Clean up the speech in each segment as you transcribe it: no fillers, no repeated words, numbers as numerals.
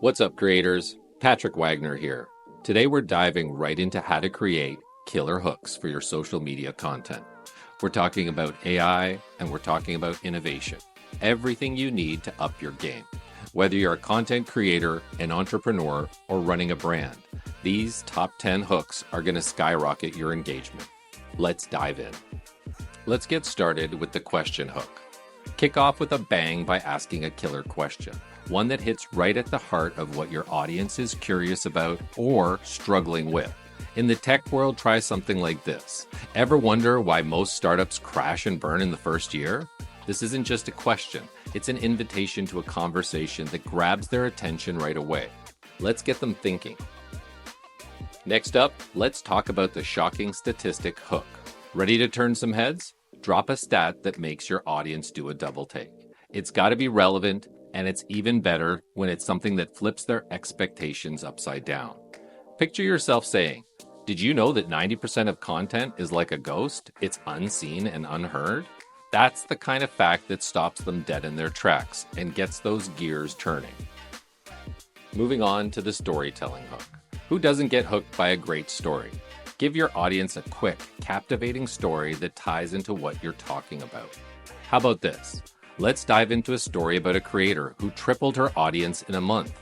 What's up, creators? Patrick Wagner here. Today we're diving right into how to create killer hooks for your social media content. We're talking about AI and we're talking about innovation. Everything you need to up your game. Whether you're a content creator, an entrepreneur, or running a brand, these top 10 hooks are going to skyrocket your engagement. Let's dive in. Let's get started with the question hook. Kick off with a bang by asking a killer question, one that hits right at the heart of what your audience is curious about or struggling with. In the tech world, try something like this. Ever wonder why most startups crash and burn in the first year? This isn't just a question, it's an invitation to a conversation that grabs their attention right away. Let's get them thinking. Next up, let's talk about the shocking statistic hook. Ready to turn some heads? Drop a stat that makes your audience do a double take. It's got to be relevant, and it's even better when it's something that flips their expectations upside down. Picture yourself saying, "Did you know that 90% of content is like a ghost? It's unseen and unheard?" That's the kind of fact that stops them dead in their tracks and gets those gears turning. Moving on to the storytelling hook. Who doesn't get hooked by a great story? Give your audience a quick, captivating story that ties into what you're talking about. How about this? Let's dive into a story about a creator who tripled her audience in a month.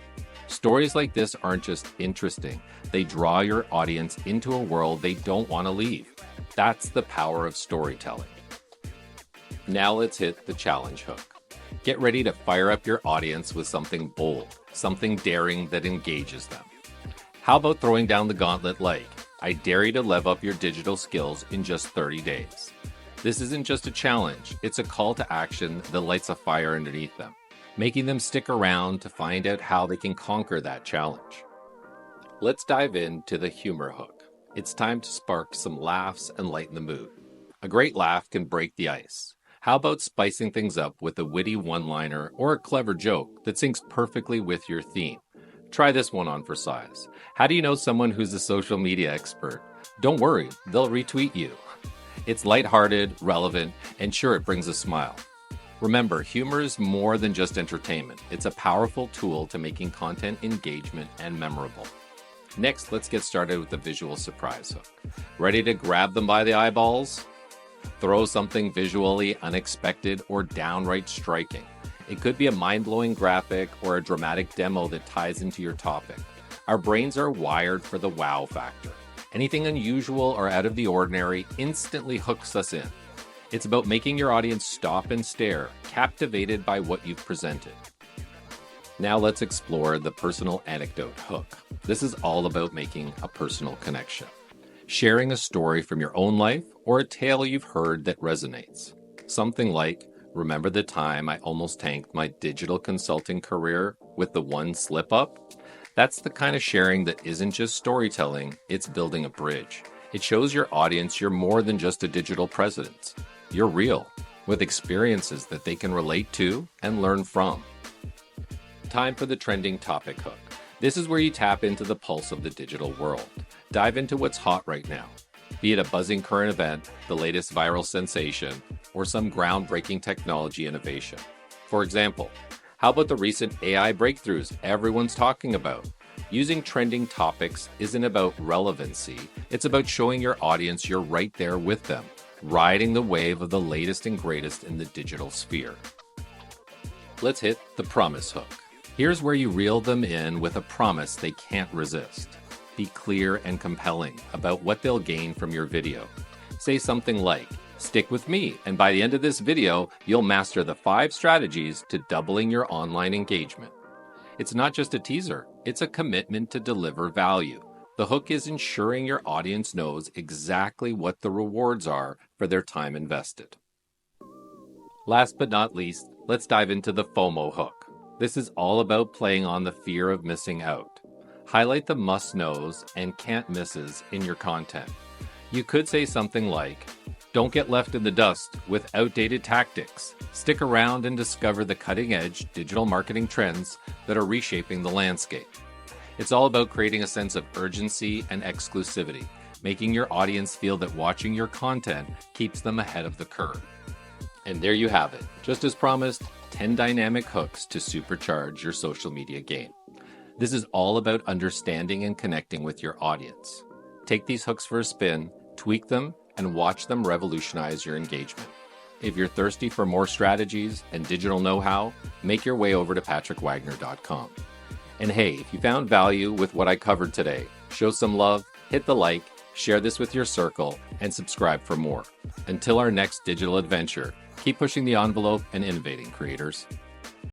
Stories like this aren't just interesting, they draw your audience into a world they don't want to leave. That's the power of storytelling. Now let's hit the challenge hook. Get ready to fire up your audience with something bold, something daring that engages them. How about throwing down the gauntlet like, "I dare you to level up your digital skills in just 30 days. This isn't just a challenge, it's a call to action that lights a fire underneath them, making them stick around to find out how they can conquer that challenge. Let's dive into the humor hook. It's time to spark some laughs and lighten the mood. A great laugh can break the ice. How about spicing things up with a witty one-liner or a clever joke that syncs perfectly with your theme? Try this one on for size. How do you know someone who's a social media expert? Don't worry, they'll retweet you. It's lighthearted, relevant, and sure, it brings a smile. Remember, humor is more than just entertainment. It's a powerful tool to making content engagement and memorable. Next, let's get started with the visual surprise hook. Ready to grab them by the eyeballs? Throw something visually unexpected or downright striking. It could be a mind-blowing graphic or a dramatic demo that ties into your topic. Our brains are wired for the wow factor. Anything unusual or out of the ordinary instantly hooks us in. It's about making your audience stop and stare, captivated by what you've presented. Now let's explore the personal anecdote hook. This is all about making a personal connection. Sharing a story from your own life or a tale you've heard that resonates. Something like, "Remember the time I almost tanked my digital consulting career with the one slip up?" That's the kind of sharing that isn't just storytelling, it's building a bridge. It shows your audience you're more than just a digital presence. You're real, with experiences that they can relate to and learn from. Time for the trending topic hook. This is where you tap into the pulse of the digital world. Dive into what's hot right now, be it a buzzing current event, the latest viral sensation, or some groundbreaking technology innovation. For example, how about the recent AI breakthroughs everyone's talking about? Using trending topics isn't about relevancy, it's about showing your audience you're right there with them, riding the wave of the latest and greatest in the digital sphere. Let's hit the promise hook. Here's where you reel them in with a promise they can't resist. Be clear and compelling about what they'll gain from your video. Say something like, "Stick with me, and by the end of this video, you'll master the 5 strategies to doubling your online engagement." It's not just a teaser, it's a commitment to deliver value. The hook is ensuring your audience knows exactly what the rewards are for their time invested. Last but not least, let's dive into the FOMO hook. This is all about playing on the fear of missing out. Highlight the must-knows and can't-misses in your content. You could say something like, "Don't get left in the dust with outdated tactics. Stick around and discover the cutting-edge digital marketing trends that are reshaping the landscape." It's all about creating a sense of urgency and exclusivity, making your audience feel that watching your content keeps them ahead of the curve. And there you have it. Just as promised, 10 dynamic hooks to supercharge your social media game. This is all about understanding and connecting with your audience. Take these hooks for a spin, tweak them, and watch them revolutionize your engagement. If you're thirsty for more strategies and digital know-how, make your way over to patrickwagner.com. And hey, if you found value with what I covered today, show some love, hit the like, share this with your circle, and subscribe for more. Until our next digital adventure, keep pushing the envelope and innovating, creators.